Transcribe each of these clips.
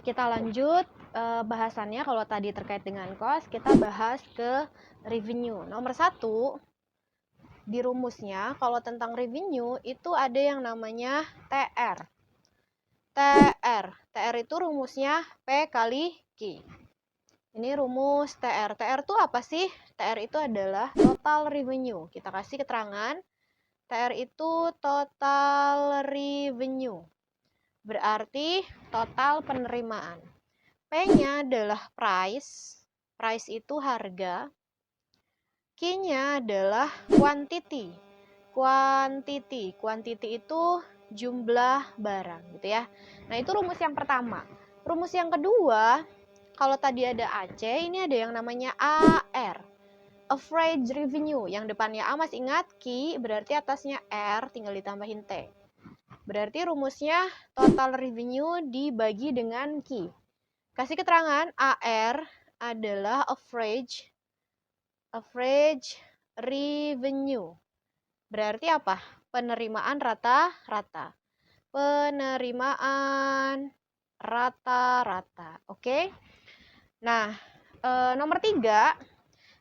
kita lanjut bahasannya. Kalau tadi terkait dengan cost, kita bahas ke revenue. Nomor 1, di rumusnya, kalau tentang revenue, itu ada yang namanya TR. TR itu rumusnya P kali Q. Ini rumus TR. TR itu apa sih? TR itu adalah total revenue. Kita kasih keterangan. TR itu total revenue. Berarti total penerimaan. P-nya adalah price. Price itu harga. Q-nya adalah quantity. Quantity itu jumlah barang gitu ya. Nah, itu rumus yang pertama. Rumus yang kedua, kalau tadi ada AC, ini ada yang namanya AR. Average revenue. Yang depannya A masih ingat, Q berarti atasnya R tinggal ditambahin T. Berarti rumusnya total revenue dibagi dengan Q. Kasih keterangan, AR adalah average revenue. Berarti apa? Penerimaan rata-rata. Penerimaan rata-rata. Oke? Nah, nomor 3,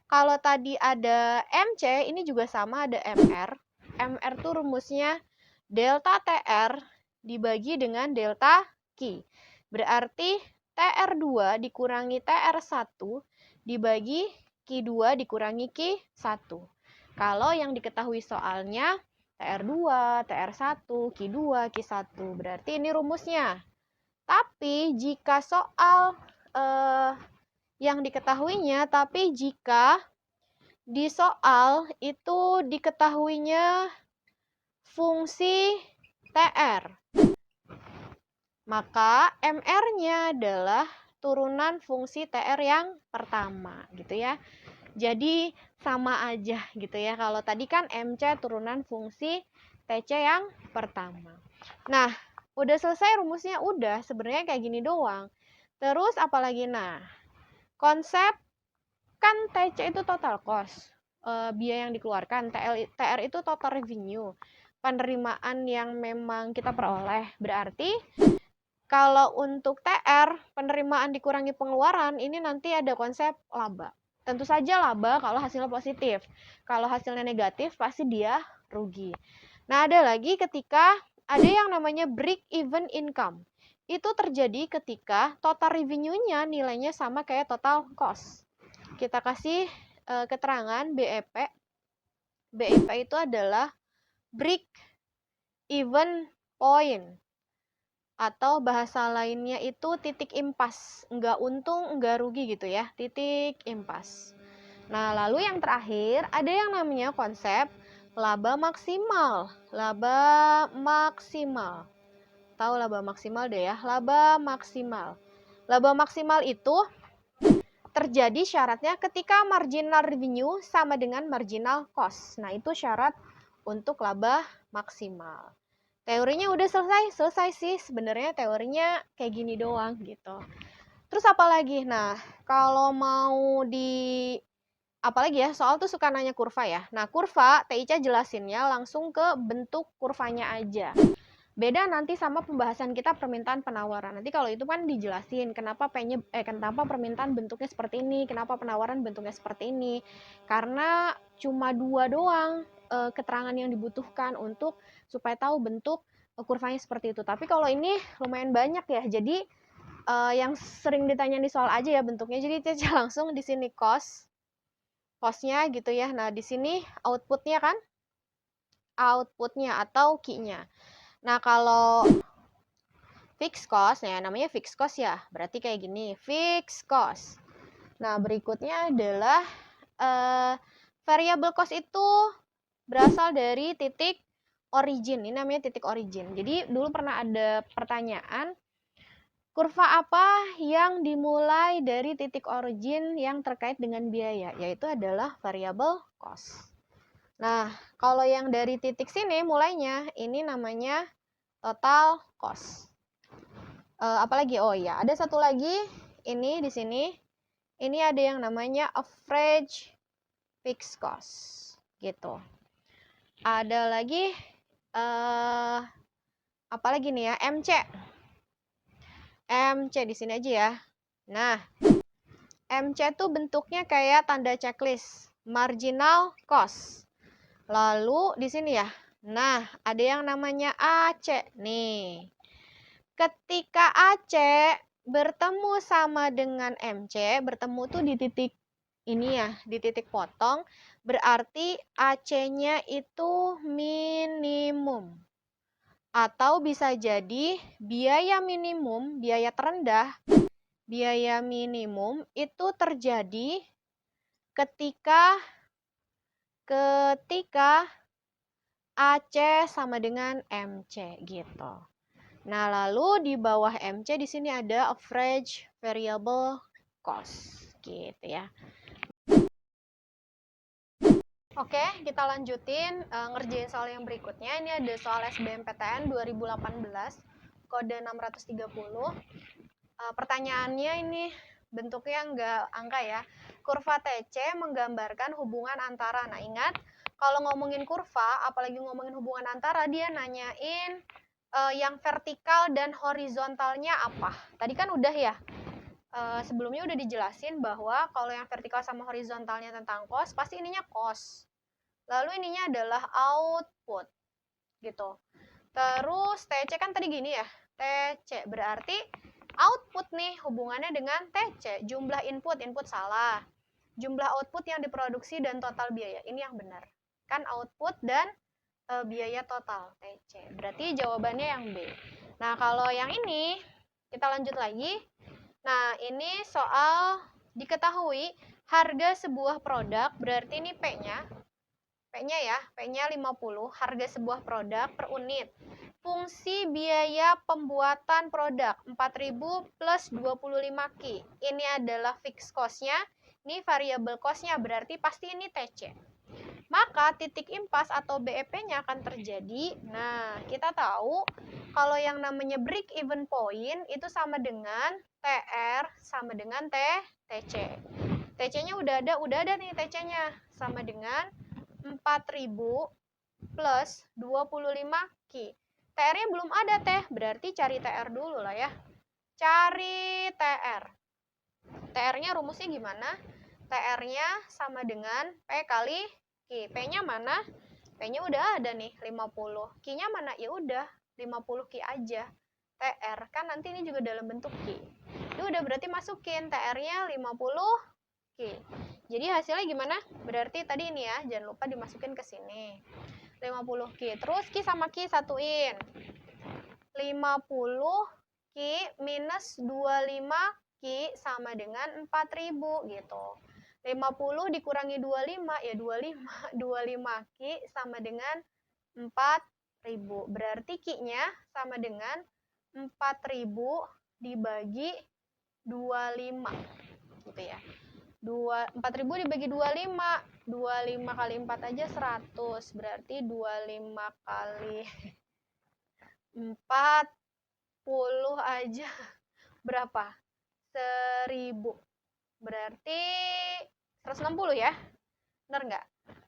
kalau tadi ada MC, ini juga sama ada MR. MR tuh rumusnya delta TR dibagi dengan delta Q. Berarti TR2 dikurangi TR1 dibagi Q2 dikurangi Q1. Kalau yang diketahui soalnya TR2, TR1, Q2, Q1. Berarti ini rumusnya. Tapi jika soal yang diketahuinya, tapi jika di soal itu diketahuinya fungsi TR, maka MR-nya adalah turunan fungsi TR yang pertama gitu ya. Jadi sama aja gitu ya. Kalau tadi kan MC turunan fungsi TC yang pertama. Nah, udah selesai rumusnya, udah sebenarnya kayak gini doang. Terus apalagi? Nah, konsep kan TC itu total cost, biaya yang dikeluarkan. TR itu total revenue, penerimaan yang memang kita peroleh. Berarti kalau untuk TR, penerimaan dikurangi pengeluaran, ini nanti ada konsep laba. Tentu saja laba kalau hasilnya positif. Kalau hasilnya negatif, pasti dia rugi. Nah, ada lagi ketika ada yang namanya break even income. Itu terjadi ketika total revenue-nya nilainya sama kayak total cost. Kita kasih keterangan BEP. BEP itu adalah break even point. Atau bahasa lainnya itu titik impas. Enggak untung, enggak rugi gitu ya. Titik impas. Nah, lalu yang terakhir ada yang namanya konsep laba maksimal. Laba maksimal. Tahu laba maksimal deh ya. Laba maksimal. Laba maksimal itu terjadi syaratnya ketika marginal revenue sama dengan marginal cost. Nah, itu syarat untuk laba maksimal. Teorinya udah selesai sih. Sebenarnya teorinya kayak gini doang gitu. Terus apa lagi? Nah, kalau mau apalagi ya, soal tuh suka nanya kurva ya. Nah, kurva, TIC jelasinnya langsung ke bentuk kurvanya aja. Beda nanti sama pembahasan kita permintaan penawaran. Nanti kalau itu kan dijelasin kenapa kenapa permintaan bentuknya seperti ini, kenapa penawaran bentuknya seperti ini. Karena cuma 2 doang keterangan yang dibutuhkan untuk supaya tahu bentuk kurvanya seperti itu. Tapi kalau ini lumayan banyak ya. Jadi yang sering ditanya di soal aja ya bentuknya. Jadi kita langsung di sini costnya gitu ya. Nah, di sini outputnya kan? Outputnya atau Q-nya. Nah, kalau fixed cost, ya namanya fixed cost ya. Berarti kayak gini, fixed cost. Nah, berikutnya adalah variable cost itu berasal dari titik origin. Ini namanya titik origin. Jadi, dulu pernah ada pertanyaan, kurva apa yang dimulai dari titik origin yang terkait dengan biaya? Yaitu adalah variable cost. Nah, kalau yang dari titik sini mulainya, ini namanya total cost. Apalagi? Oh ya, ada satu lagi. Ini di sini. Ini ada yang namanya average fixed cost. Gitu. Ada lagi. Apalagi nih ya? MC. MC di sini aja ya. Nah, MC tuh bentuknya kayak tanda checklist, marginal cost. Lalu di sini ya. Nah, ada yang namanya AC nih. Ketika AC bertemu sama dengan MC, bertemu tuh di titik ini ya, di titik potong, berarti AC-nya itu minimum. Atau bisa jadi biaya minimum, biaya terendah, biaya minimum itu terjadi ketika AC sama dengan MC gitu. Nah, lalu di bawah MC di sini ada average variable cost gitu ya. Oke, kita lanjutin ngerjain soal yang berikutnya. Ini ada soal SBMPTN 2018, kode 630. Pertanyaannya ini bentuknya nggak angka ya. Kurva TC menggambarkan hubungan antara. Nah, ingat, kalau ngomongin kurva, apalagi ngomongin hubungan antara, dia nanyain yang vertikal dan horizontalnya apa. Tadi kan udah ya, sebelumnya udah dijelasin bahwa kalau yang vertikal sama horizontalnya tentang cost, pasti ininya cost. Lalu ininya adalah output, gitu. Terus TC kan tadi gini ya, TC berarti output nih hubungannya dengan TC, jumlah input salah. Jumlah output yang diproduksi dan total biaya, ini yang benar. Kan output dan biaya total TC. Berarti jawabannya yang B. Nah, kalau yang ini kita lanjut lagi. Nah, ini soal diketahui harga sebuah produk, berarti ini P-nya. P-nya ya, P-nya 50, harga sebuah produk per unit. Fungsi biaya pembuatan produk 4.000 plus 25 Ki. Ini adalah fixed cost-nya, ini variable cost-nya, berarti pasti ini TC. Maka titik impas atau BEP-nya akan terjadi. Nah, kita tahu kalau yang namanya break even point itu sama dengan TR sama dengan TC. TC-nya udah ada nih TC-nya sama dengan 4.000 plus 25 Ki. TR-nya belum ada teh, berarti cari TR dulu lah ya. Cari TR. TR-nya rumusnya gimana? TR-nya sama dengan P kali Q. P-nya mana? P-nya udah ada nih, 50. Q-nya mana? Ya udah, 50 Q aja. TR, kan nanti ini juga dalam bentuk Q. Ini udah berarti masukin TR-nya 50 Q. Jadi hasilnya gimana? Berarti tadi ini ya, jangan lupa dimasukin ke sini. 50 Q. Terus Q sama Q satuin. 50 Q minus 25 Q sama dengan 4.000 gitu. 50 dikurangi 25 ya 25. 25 Q sama dengan 4.000. Berarti Q-nya sama dengan 4.000 dibagi 25 gitu ya. 4.000 dibagi 25. 25 kali 4 aja 100. Berarti 25 kali 40 aja berapa? 1.000. Berarti 160 ya? Benar nggak?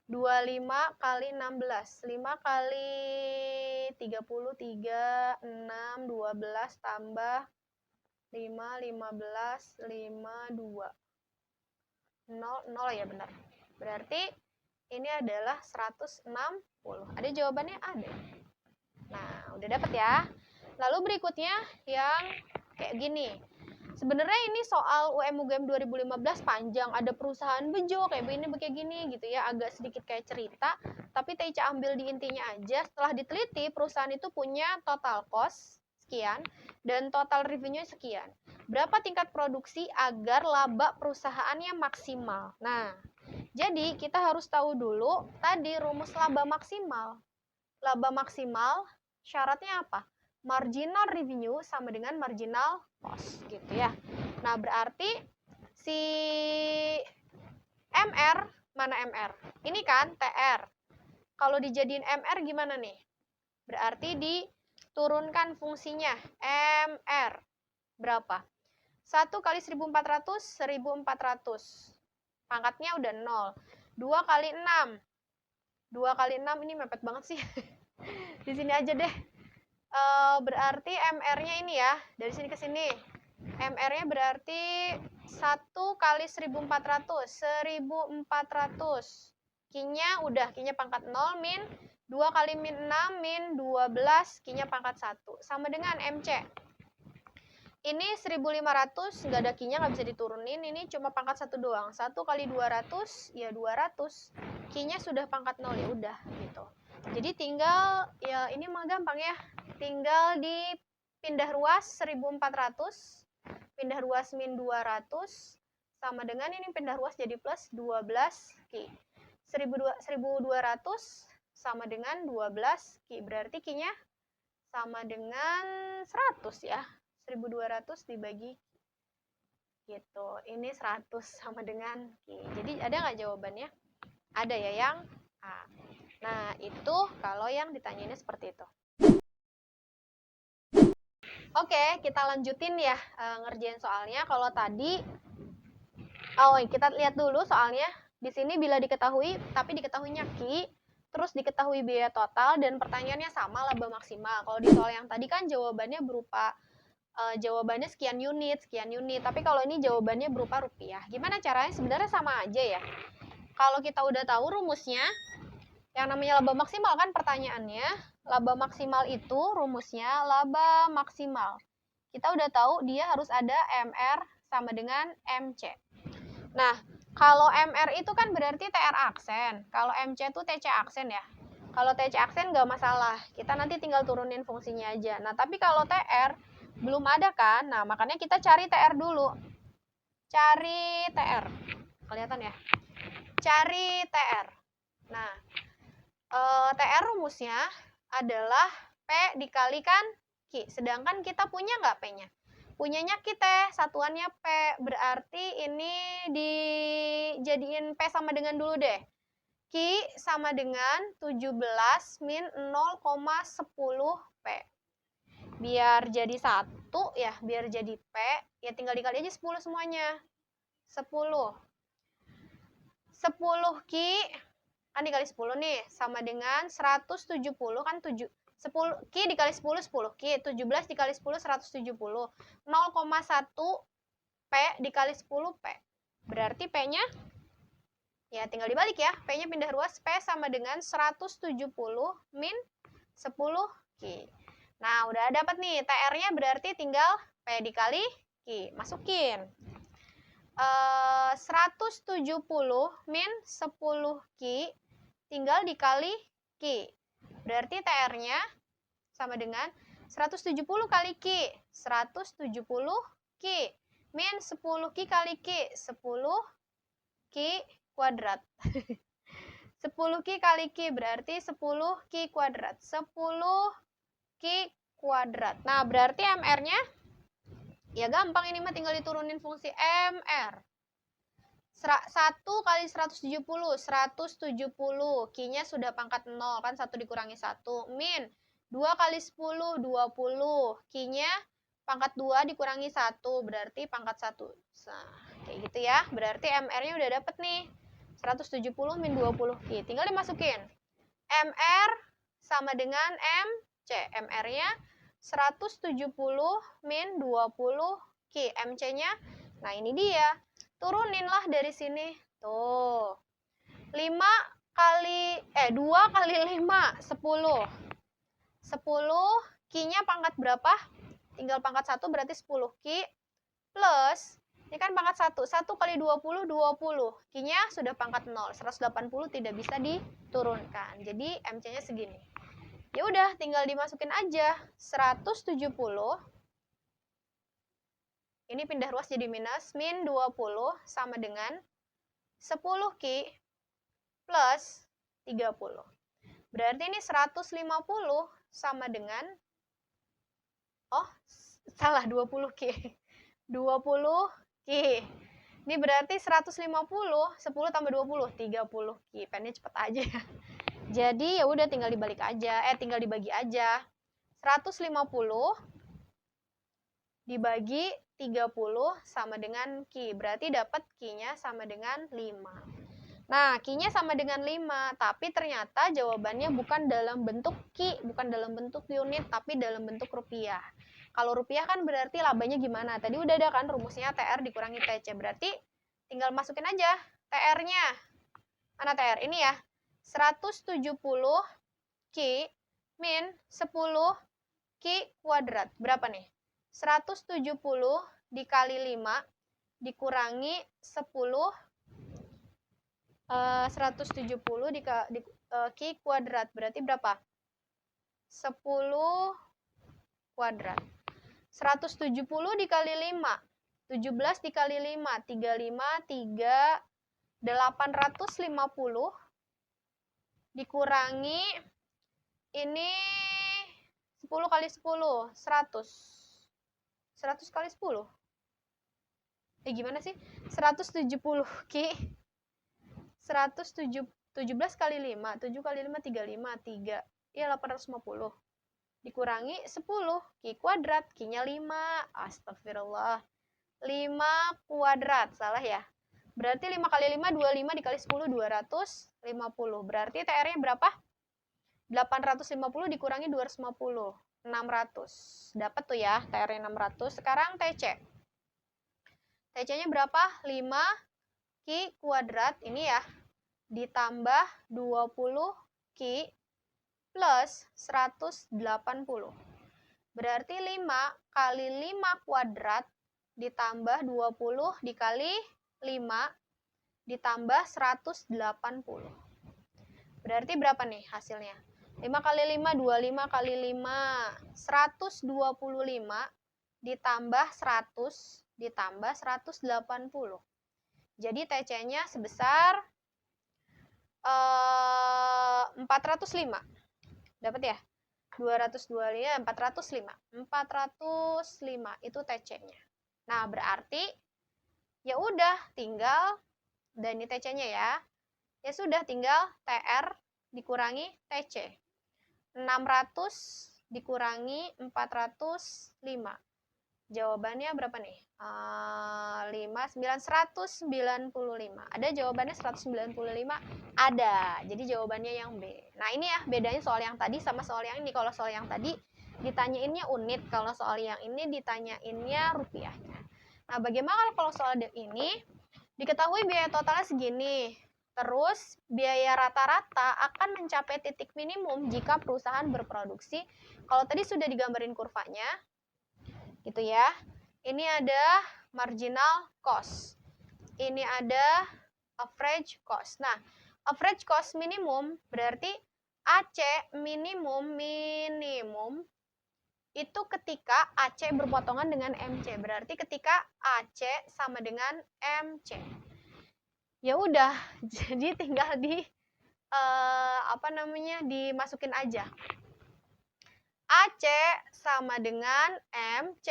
25 kali 16. 5 kali 30, 3, 6, 12 tambah 5, 15, 5, 2. 0 ya benar. Berarti ini adalah 160. Ada jawabannya? Ada. Nah, udah dapet ya. Lalu berikutnya yang kayak gini. Sebenarnya ini soal UM-UGM 2015 panjang, ada perusahaan bejo kayak begini gitu ya, agak sedikit kayak cerita, tapi Teica ambil di intinya aja. Setelah diteliti, perusahaan itu punya total cost sekian dan total revenue sekian. Berapa tingkat produksi agar laba perusahaannya maksimal? Nah, jadi kita harus tahu dulu tadi rumus laba maksimal. Laba maksimal syaratnya apa? Marginal revenue sama dengan marginal cost gitu ya. Nah, berarti si MR, mana MR? Ini kan TR. Kalau dijadiin MR gimana nih? Berarti diturunkan fungsinya. MR berapa? 1 kali 1.400, 1.400. Pangkatnya udah 0. 2 kali 6. 2 kali 6 ini mepet banget sih. Di sini aja deh. Berarti MR-nya ini ya, dari sini ke sini. MR-nya berarti 1 kali 1400. 1400. Q-nya udah, Q-nya pangkat 0 min 2 kali min 6 min 12, Q-nya pangkat 1. Sama dengan MC. Ini 1500, nggak ada Q-nya, nggak bisa diturunin. Ini cuma pangkat 1 doang. 1 kali 200, ya 200. Q-nya sudah pangkat 0, ya udah gitu. Jadi tinggal, ya ini mah gampang ya. Tinggal dipindah ruas 1400. Pindah ruas min 200 sama dengan ini pindah ruas jadi plus 12 Q. 1200 sama dengan 12 Q. Berarti Q-nya sama dengan 100 ya. 1200 dibagi gitu. Ini 100 sama dengan Q. Jadi ada nggak jawabannya? Ada ya yang A. Nah, itu kalau yang ditanyainnya seperti itu. Oke, kita lanjutin ya ngerjain soalnya. Kalau tadi, kita lihat dulu soalnya. Di sini bila diketahui, tapi diketahuinya Q, terus diketahui biaya total, dan pertanyaannya sama laba maksimal. Kalau di soal yang tadi kan jawabannya berupa jawabannya sekian unit. Tapi kalau ini jawabannya berupa rupiah. Gimana caranya? Sebenarnya sama aja ya. Kalau kita udah tahu rumusnya, yang namanya laba maksimal kan pertanyaannya, laba maksimal itu rumusnya laba maksimal. Kita udah tahu dia harus ada MR sama dengan MC. Nah, kalau MR itu kan berarti TR aksen. Kalau MC itu TC aksen ya. Kalau TC aksen nggak masalah. Kita nanti tinggal turunin fungsinya aja. Nah, tapi kalau TR belum ada kan? Nah, makanya kita cari TR dulu. Cari TR. Kelihatan ya? Cari TR. Nah, TR rumusnya adalah P dikalikan Q. Sedangkan kita punya nggak P-nya? Punyanya kita, satuannya P. Berarti ini dijadiin P sama dengan dulu deh. Q sama dengan 17 min 0,10 P. Biar jadi 1 ya, biar jadi P, ya tinggal dikali aja 10 semuanya. 10. 10 Q kan dikali 10 nih, sama dengan 170 kan 10 Q dikali 10 10 Q, 17 dikali 10 170. 0,1 P dikali 10 P. Berarti P-nya ya tinggal dibalik ya. P-nya pindah ruas, P sama dengan 170 min 10 Q. Nah, udah dapat nih. TR-nya berarti tinggal P dikali Q. Masukin. 170 min 10 Q tinggal dikali Q. Berarti TR-nya sama dengan 170 kali Q. 170 Q min 10 Q kali Q. 10 Q kuadrat. 10 Q kali Q berarti 10 Q kuadrat. 10 Q kuadrat. Nah, berarti MR-nya ya gampang, ini mah tinggal diturunin fungsi MR. 1 kali 170, 170. Q-nya sudah pangkat 0, kan 1 dikurangi 1. Min 2 kali 10, 20. Q-nya pangkat 2 dikurangi 1, berarti pangkat 1. Nah, kayak gitu ya. Berarti MR-nya udah dapet nih. 170 min 20 Q. Tinggal dimasukin. MR sama dengan MC. MR-nya 170 min 20 Q. MC-nya, nah ini dia. Turuninlah dari sini. Tuh. 2 kali 5, 10. 10, Q-nya pangkat berapa? Tinggal pangkat 1 berarti 10 Q. Plus, ini kan pangkat 1. 1 kali 20, 20. Q-nya sudah pangkat 0. 180 tidak bisa diturunkan. Jadi, MC-nya segini. Ya udah, tinggal dimasukin aja. 170. Ini pindah ruas jadi minus, min 20 sama dengan 10 Q plus 30. Berarti ini 150 sama dengan, salah, 20 Q. 20 Q. Ini berarti 150, 10 tambah 20, 30 Q. Pennya cepet aja ya. Jadi ya udah tinggal dibalik aja, tinggal dibagi aja. 150 dibagi 30 sama dengan Q. Berarti dapat Q-nya sama dengan 5. Nah, Q-nya sama dengan 5, tapi ternyata jawabannya bukan dalam bentuk Q, bukan dalam bentuk unit, tapi dalam bentuk rupiah. Kalau rupiah kan berarti labanya gimana? Tadi udah ada kan rumusnya TR dikurangi TC. Berarti tinggal masukin aja TR-nya. Mana TR? Ini ya. 170 Q min 10 Q kuadrat. Berapa nih? 170 dikali 5 dikurangi 10 170 Q kuadrat. Berarti berapa? 10 kuadrat. 170 dikali 5. 17 dikali 5. 35, 850 dikurangi ini 10 kali 10, 100. 100 kali 10. Gimana sih? 170 Ki. 17 kali 5. 7 kali 5, 35. 3. Ya, 850. Dikurangi 10. Ki kuadrat. Ki-nya 5. Astagfirullah. 5 kuadrat. Salah ya? Berarti 5 kali 5, 25 dikali 10, 250. Berarti TR-nya berapa? 850 dikurangi 250. 600. Dapat tuh ya, TR-nya 600. Sekarang TC. TC-nya berapa? 5 Q kuadrat. Ini ya. Ditambah 20 Q plus 180. Berarti 5 kali 5 kuadrat ditambah 20 dikali 5 ditambah 180. Berarti berapa nih hasilnya? 5 kali 5, 25 kali 5, 125 ditambah 100 ditambah 180. Jadi TC-nya sebesar 405. Dapat ya? 225, 405. 405 itu TC-nya. Nah, berarti ya udah tinggal, dan ini TC-nya ya. Ya sudah tinggal TR dikurangi TC. 600 dikurangi 405. Jawabannya berapa nih? 195. Ada jawabannya 195? Ada. Jadi jawabannya yang B. Nah, ini ya bedanya soal yang tadi sama soal yang ini. Kalau soal yang tadi ditanyainnya unit, kalau soal yang ini ditanyainnya rupiahnya. Nah, bagaimana kalau soal ini? Diketahui biaya totalnya segini. Terus, biaya rata-rata akan mencapai titik minimum jika perusahaan berproduksi. Kalau tadi sudah digambarin kurvanya, gitu ya. Ini ada marginal cost. Ini ada average cost. Nah, average cost minimum berarti AC minimum itu ketika AC berpotongan dengan MC. Berarti ketika AC sama dengan MC. Ya udah, jadi tinggal dimasukin aja. AC sama dengan MC.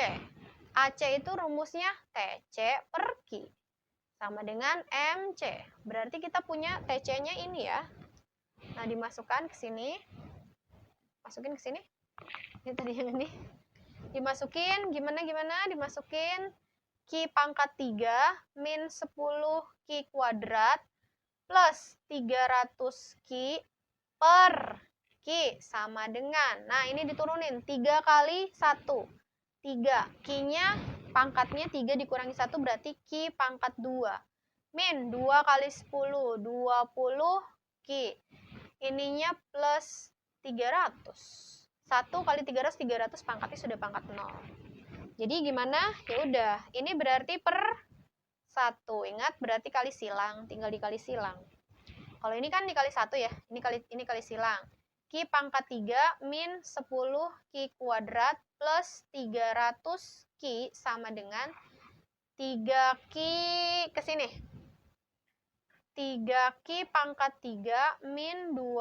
AC itu rumusnya TC per Q sama dengan MC. Berarti kita punya TC-nya ini ya. Nah, dimasukkan ke sini. Masukin ke sini. Ini tadi yang ini. Dimasukin gimana? Dimasukin Q pangkat 3 min 10 Q kuadrat plus 300 Q per Q sama dengan, nah ini diturunin 3 kali 1. 3. Q-nya pangkatnya 3 dikurangi 1 berarti Q pangkat 2. Min 2 kali 10, 20 Q. Ininya plus 300. 1 kali 300, 300 pangkatnya sudah pangkat 0. Jadi gimana? Ya udah, ini berarti per 1. Ingat, berarti kali silang, tinggal dikali silang. Kalau ini kan dikali 1 ya, ini kali silang. Q pangkat 3 min 10 Q kuadrat plus 300 Q sama dengan 3 Q ke sini. 3 Q pangkat 3 min 20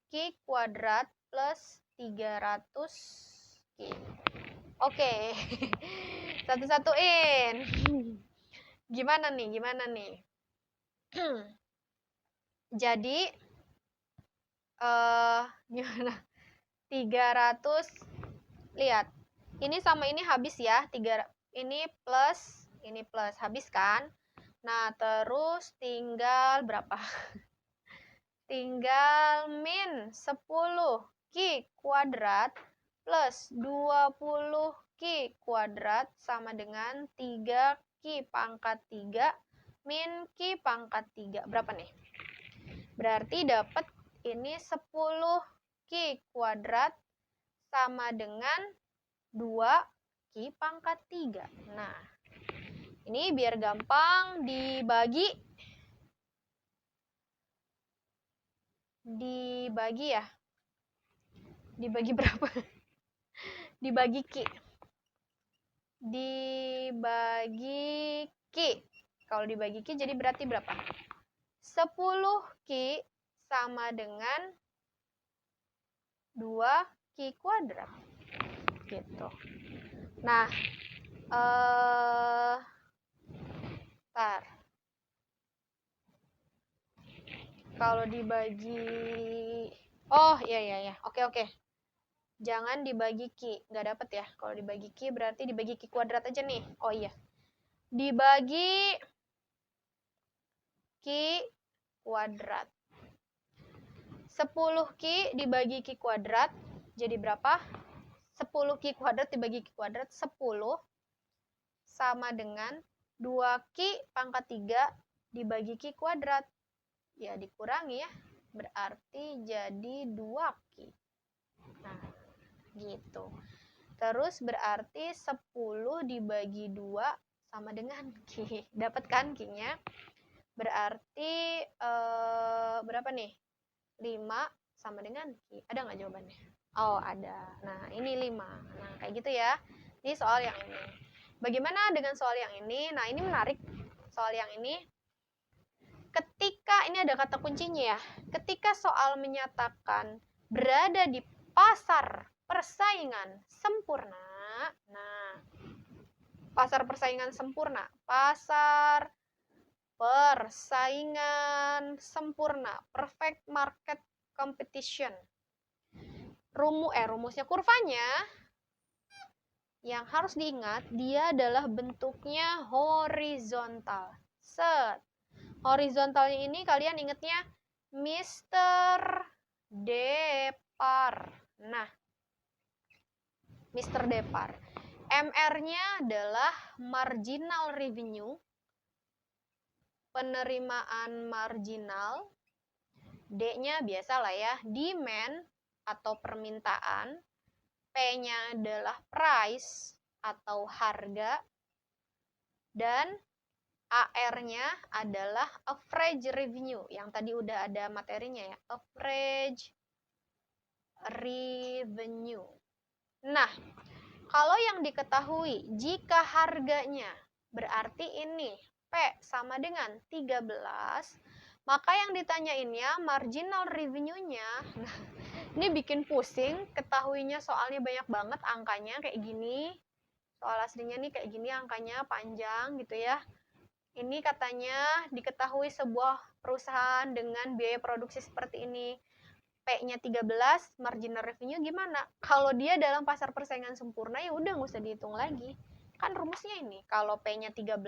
Q kuadrat plus 300 Q. Oke. Satu-satuin. Gimana nih? Jadi gimana? 300, lihat. Ini sama ini habis ya. Ini plus, habis kan? Nah, terus tinggal berapa? Tinggal min 10 Q kuadrat plus 20Q kuadrat sama dengan 3Q pangkat 3 min Q pangkat 3. Berapa nih? Berarti dapat ini 10Q kuadrat sama dengan 2Q pangkat 3. Nah, ini biar gampang dibagi ya. Dibagi berapa? Dibagi Q. Dibagi Q. Kalau dibagi Q jadi berarti berapa? 10Q sama dengan 2Q kuadrat. Gitu. Nah, ntar. Kalau dibagi, oh iya, oke. Jangan dibagi Q, nggak dapet ya. Kalau dibagi Q berarti dibagi Q kuadrat aja nih. Oh iya, dibagi Q kuadrat. 10Q dibagi Q kuadrat jadi berapa? 10Q kuadrat dibagi Q kuadrat 10 sama dengan 2Q pangkat 3 dibagi Q kuadrat. Ya dikurangi ya, berarti jadi 2Q. Nah, gitu. Terus berarti 10 dibagi 2 sama dengan Q. Dapat kan Q-nya? Berarti berapa nih? 5 sama dengan Q. Ada nggak jawabannya? Oh, ada. Nah, ini 5. Nah, kayak gitu ya. Ini soal yang ini. Bagaimana dengan soal yang ini? Nah, ini menarik. Soal yang ini. Ketika, ini ada kata kuncinya ya. Ketika soal menyatakan berada di pasar persaingan sempurna. Nah, pasar persaingan sempurna. Pasar persaingan sempurna. Perfect market competition. Rumusnya kurvanya yang harus diingat, dia adalah bentuknya horizontal. Set. Horizontalnya ini kalian ingetnya Mr. Depar. Nah, Mr. Depar. MR-nya adalah marginal revenue, penerimaan marginal. D-nya biasalah ya, demand atau permintaan. P-nya adalah price atau harga. Dan AR-nya adalah average revenue. Yang tadi udah ada materinya ya. Average revenue. Nah, kalau yang diketahui, jika harganya berarti ini P sama dengan 13, maka yang ditanyainnya marginal revenue-nya. Nah, ini bikin pusing, ketahuinya soalnya banyak banget angkanya kayak gini. Soal aslinya nih kayak gini angkanya panjang gitu ya. Ini katanya diketahui sebuah perusahaan dengan biaya produksi seperti ini. P-nya 13, marginal revenue gimana? Kalau dia dalam pasar persaingan sempurna ya udah nggak usah dihitung lagi. Kan rumusnya ini, kalau P-nya 13,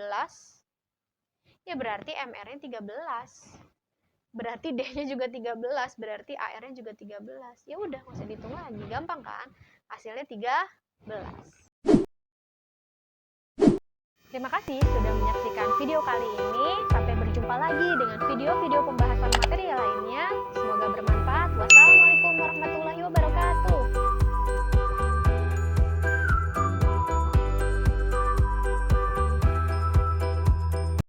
ya berarti MR-nya 13. Berarti D-nya juga 13, berarti AR-nya juga 13. Ya udah nggak usah dihitung lagi, gampang kan? Hasilnya 13. Terima kasih sudah menyaksikan video kali ini. Sampai berjumpa lagi dengan video-video pembahasan materi lainnya.